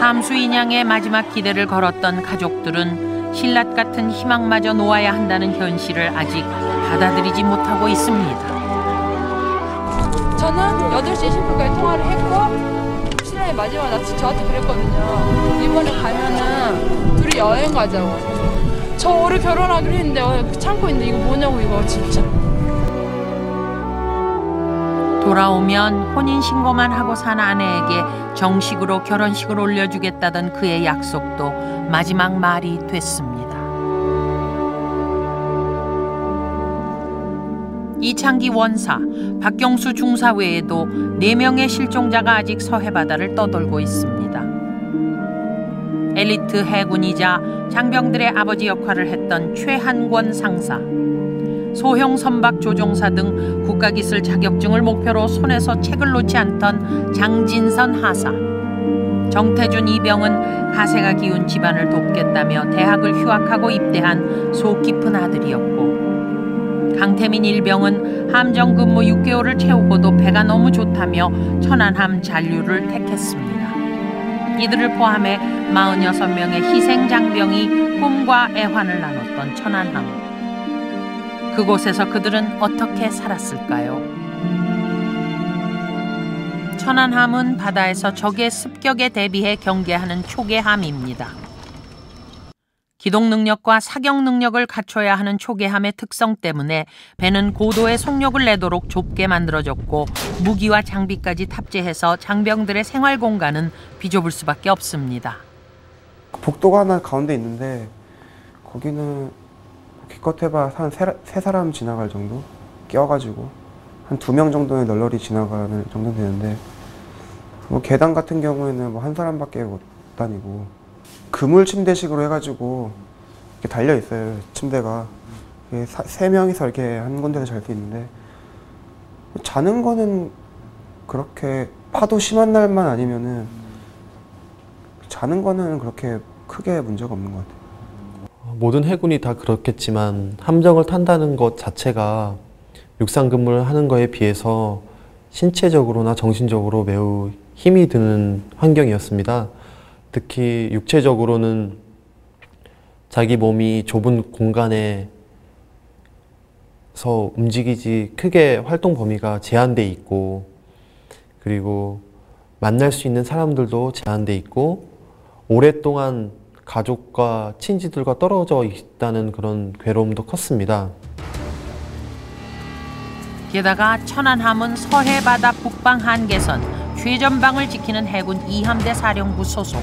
함수 인양의 마지막 기대를 걸었던 가족들은 신라 같은 희망마저 놓아야 한다는 현실을 아직 받아들이지 못하고 있습니다. 저는 8시 20분까지 통화를 했고 신랑이 마지막 나 저한테 그랬거든요. 이번에 가면은 둘이 여행 가자고. 저 올해 결혼하기로 했는데 참고 있는데 이거 뭐냐고 이거 진짜. 돌아오면 혼인신고만 하고 산 아내에게 정식으로 결혼식을 올려주겠다던 그의 약속도 마지막 말이 됐습니다. 이창기 원사, 박경수 중사 외에도 4명의 실종자가 아직 서해바다를 떠돌고 있습니다. 엘리트 해군이자 장병들의 아버지 역할을 했던 최한권 상사, 소형 선박 조종사 등 국가기술 자격증을 목표로 손에서 책을 놓지 않던 장진선 하사, 정태준 이병은 가세가 기운 집안을 돕겠다며 대학을 휴학하고 입대한 속 깊은 아들이었고, 강태민 일병은 함정 근무 6개월을 채우고도 배가 너무 좋다며 천안함 잔류를 택했습니다. 이들을 포함해 46명의 희생 장병이 꿈과 애환을 나눴던 천안함. 그곳에서 그들은 어떻게 살았을까요? 천안함은 바다에서 적의 습격에 대비해 경계하는 초계함입니다. 기동 능력과 사격 능력을 갖춰야 하는 초계함의 특성 때문에 배는 고도의 속력을 내도록 좁게 만들어졌고 무기와 장비까지 탑재해서 장병들의 생활 공간은 비좁을 수밖에 없습니다. 복도가 하나 가운데 있는데 거기는 기껏 해봐 한 3사람 지나갈 정도? 껴가지고 한 2명 정도는 널널히 지나가는 정도 되는데, 뭐 계단 같은 경우에는 뭐 1사람밖에 못 다니고 그물 침대식으로 해가지고 이렇게 달려 있어요. 침대가 3명이서 이렇게 한 군데서 잘 수 있는데, 자는 거는 그렇게 파도 심한 날만 아니면은 자는 거는 그렇게 크게 문제가 없는 것 같아요. 모든 해군이 다 그렇겠지만 함정을 탄다는 것 자체가 육상 근무를 하는 거에 비해서 신체적으로나 정신적으로 매우 힘이 드는 환경이었습니다. 특히 육체적으로는 자기 몸이 좁은 공간에서 움직이지 크게 활동 범위가 제한돼 있고, 그리고 만날 수 있는 사람들도 제한돼 있고, 오랫동안 가족과 친지들과 떨어져 있다는 그런 괴로움도 컸습니다. 게다가 천안함은 서해바다 북방 한계선 최전방을 지키는 해군 2함대 사령부 소속.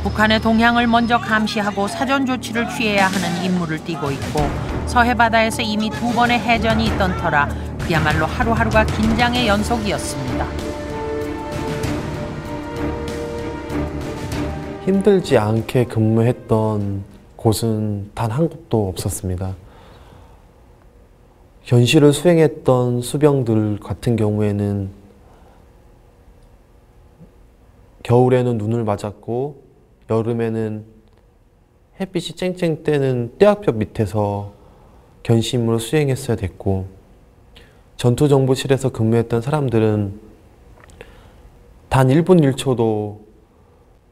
북한의 동향을 먼저 감시하고 사전 조치를 취해야 하는 임무를 띠고 있고, 서해바다에서 이미 2번의 해전이 있던 터라 그야말로 하루하루가 긴장의 연속이었습니다. 힘들지 않게 근무했던 곳은 단 한 곳도 없었습니다. 현실을 수행했던 수병들 같은 경우에는 겨울에는 눈을 맞았고 여름에는 햇빛이 쨍쨍 뜨는 떼학볕 밑에서 견시임무를 수행했어야 됐고, 전투정보실에서 근무했던 사람들은 단 1분 1초도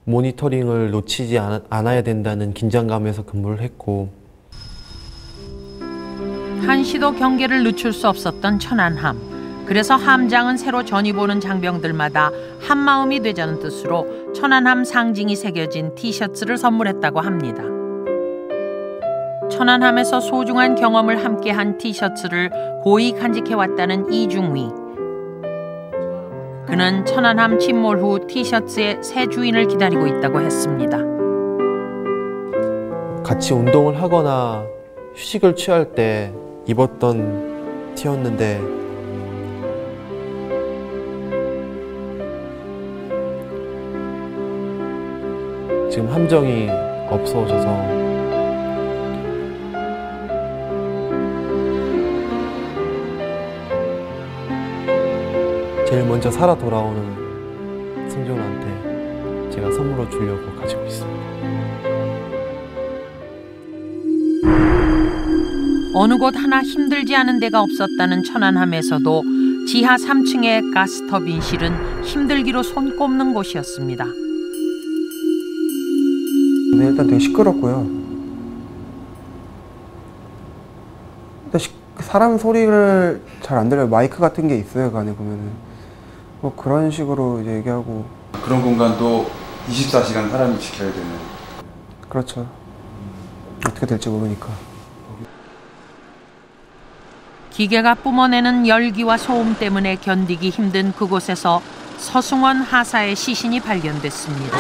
모니터링을 놓치지 않아야 된다는 긴장감에서 근무를 했고, 한시도 경계를 늦출 수 없었던 천안함. 그래서 함장은 새로 전입 오는 장병들마다 한마음이 되자는 뜻으로 천안함 상징이 새겨진 티셔츠를 선물했다고 합니다. 천안함에서 소중한 경험을 함께한 티셔츠를 고이 간직해왔다는 이중위. 그는 천안함 침몰 후 티셔츠의 새 주인을 기다리고 있다고 했습니다. 같이 운동을 하거나 휴식을 취할 때 입었던 티였는데, 지금 함정이 없어져서 제일 먼저 살아 돌아오는 승조원한테 제가 선물로 주려고 가지고 있습니다. 어느 곳 하나 힘들지 않은 데가 없었다는 천안함에서도 지하 3층의 가스터빈실은 힘들기로 손꼽는 곳이었습니다. 네, 일단 되게 시끄럽고요. 일단 사람 소리를 잘 안 들려요. 마이크 같은 게 있어요, 그 안에 보면은. 뭐 그런 식으로 이제 얘기하고. 그런 공간도 24시간 사람이 지켜야 되는. 그렇죠. 어떻게 될지 모르니까. 기계가 뿜어내는 열기와 소음 때문에 견디기 힘든 그곳에서 서승원 하사의 시신이 발견됐습니다.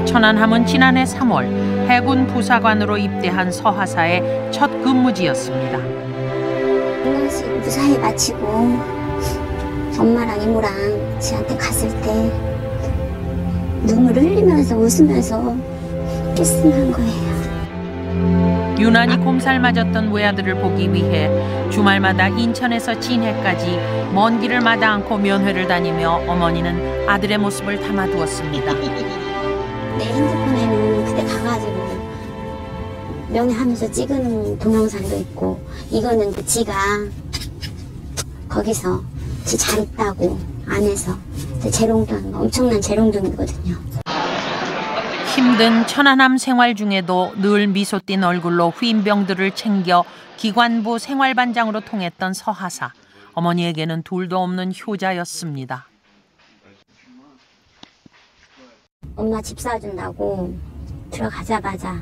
천안함은 지난해 3월 해군 부사관으로 입대한 서 하사의 첫 근무지였습니다. 한번씩 무사히 마치고 엄마랑 이모랑 지한테 갔을 때 눈물을 흘리면서 웃으면서 키스한 거예요. 유난히 곰살 맞았던 외아들을 보기 위해 주말마다 인천에서 진해까지 먼 길을 마다 않고 면회를 다니며 어머니는 아들의 모습을 담아두었습니다. 내 핸드폰에는 그때 가가지고 면회하면서 찍은 동영상도 있고, 이거는 지가 거기서 지 잘 있다고 안에서 재롱돈, 엄청난 재롱돈이거든요. 힘든 천안함 생활 중에도 늘 미소 띤 얼굴로 후임병들을 챙겨 기관부 생활반장으로 통했던 서하사. 어머니에게는 둘도 없는 효자였습니다. 엄마 집 사준다고 들어가자마자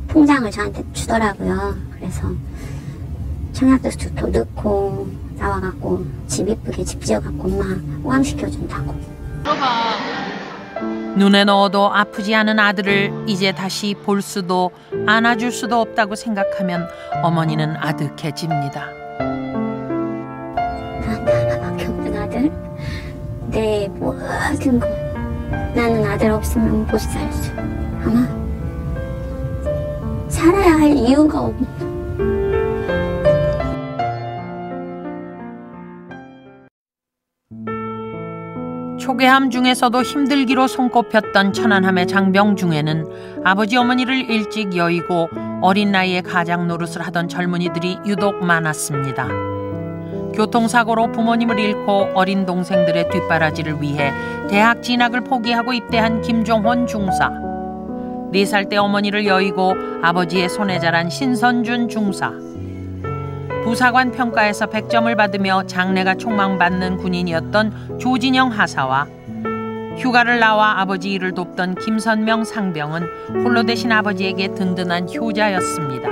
통장을 저한테 주더라고요. 그래서 청약서도 넣고 나와갖고 집 이쁘게 집 지어갖고 엄마 호강시켜준다고. 눈에 넣어도 아프지 않은 아들을 이제 다시 볼 수도 안아줄 수도 없다고 생각하면 어머니는 아득해집니다. 나한테 하나밖에 없는 아들, 내 모든 거. 나는 아들 없으면 못 살 수. 아마 살아야 할 이유가 없는. 초계함 중에서도 힘들기로 손꼽혔던 천안함의 장병중에는 아버지 어머니를 일찍 여의고 어린 나이에 가장 노릇을 하던 젊은이들이 유독 많았습니다. 교통사고로 부모님을 잃고 어린 동생들의 뒷바라지를 위해 대학 진학을 포기하고 입대한 김종헌 중사. 4살 때 어머니를 여의고 아버지의 손에 자란 신선준 중사. 부사관 평가에서 100점을 받으며 장래가 촉망받는 군인이었던 조진영 하사와 휴가를 나와 아버지 일을 돕던 김선명 상병은 홀로 대신 아버지에게 든든한 효자였습니다.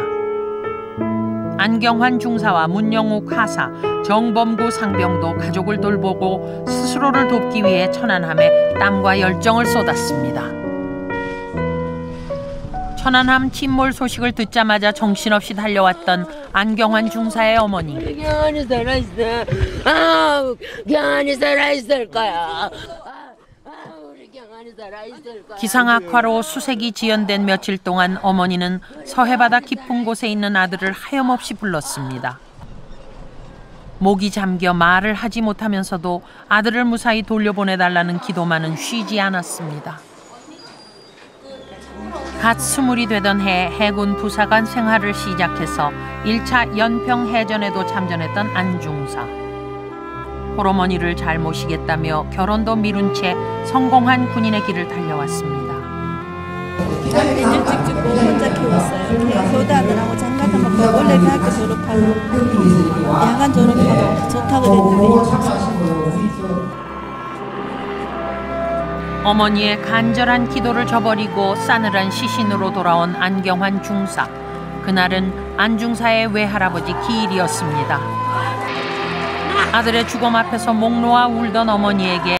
안경환 중사와 문영욱 하사, 정범구 상병도 가족을 돌보고 스스로를 돕기 위해 천안함에 땀과 열정을 쏟았습니다. 천안함 침몰 소식을 듣자마자 정신없이 달려왔던 안경환 중사의 어머니. 경환이 살아있어. 아, 경환이 살아있을 거야. 우리 경환이 살아있을 거야. 기상 악화로 수색이 지연된 며칠 동안 어머니는 서해바다 깊은 곳에 있는 아들을 하염없이 불렀습니다. 목이 잠겨 말을 하지 못하면서도 아들을 무사히 돌려보내달라는 기도만은 쉬지 않았습니다. 갓 20이 되던 해 해군 부사관 생활을 시작해서 1차 연평해전에도 참전했던 안중사. 홀어머니를 잘 모시겠다며 결혼도 미룬 채 성공한 군인의 길을 달려왔습니다. 나는 일찍 죽고 혼자 키웠어요. 교대하느라고 장가도 먹고 원래 대학교 졸업하고 야간 졸업하고 좋다고 그랬는데 어머니의 간절한 기도를 저버리고 싸늘한 시신으로 돌아온 안경환 중사. 그날은 안 중사의 외할아버지 기일이었습니다. 아들의 죽음 앞에서 목 놓아 울던 어머니에게